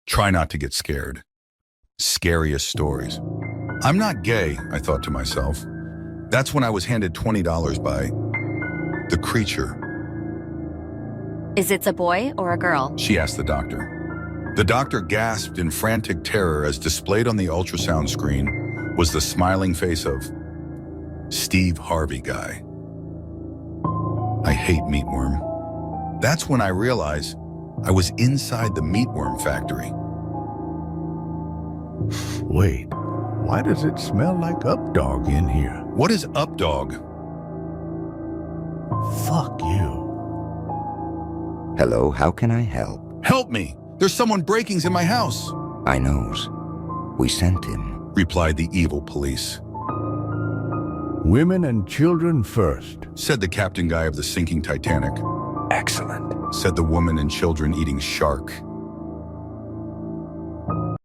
Try not to get scared. Scariest stories. I'm not gay, I thought to myself. That's when I was handed $20 by the creature. Is it a boy or a girl? She asked the doctor. The doctor gasped in frantic terror as displayed on the ultrasound screen was the smiling face of Steve Harvey guy. I hate meatworm. That's when I realized I was inside the meatworm factory. Wait, why does it smell like Updog in here? What is Updog? Fuck you. Hello, how can I help? Help me! There's someone breaking in my house, I knows. We sent him. replied the evil police. Women and children first. Said the captain guy of the sinking Titanic. Excellent. Said the woman and children eating shark.